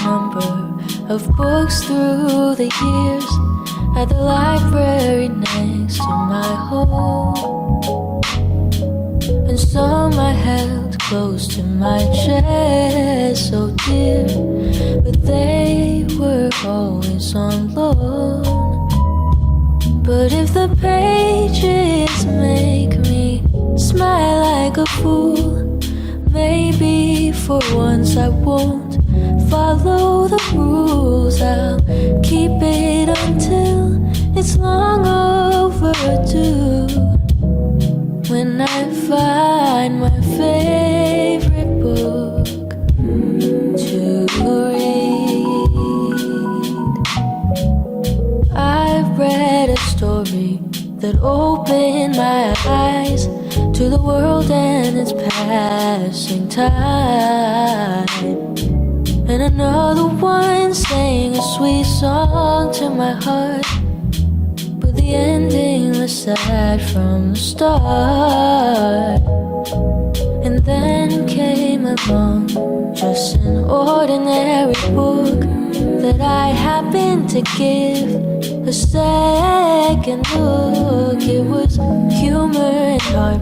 number of books through the years at the library next to my home, and some I held close to my chest, so dear, but they were always on loan. But if the pages make me smile like a fool, maybe for once I won't follow the rules. I'll keep it until it's long overdue, when I find my favorite book to read. I've read a story that opened my eyes to the world and its passing time, and another one sang a sweet song to my heart, but the ending was sad from the start. And then came along just an ordinary book that I happened to give a second look. It was humor and heart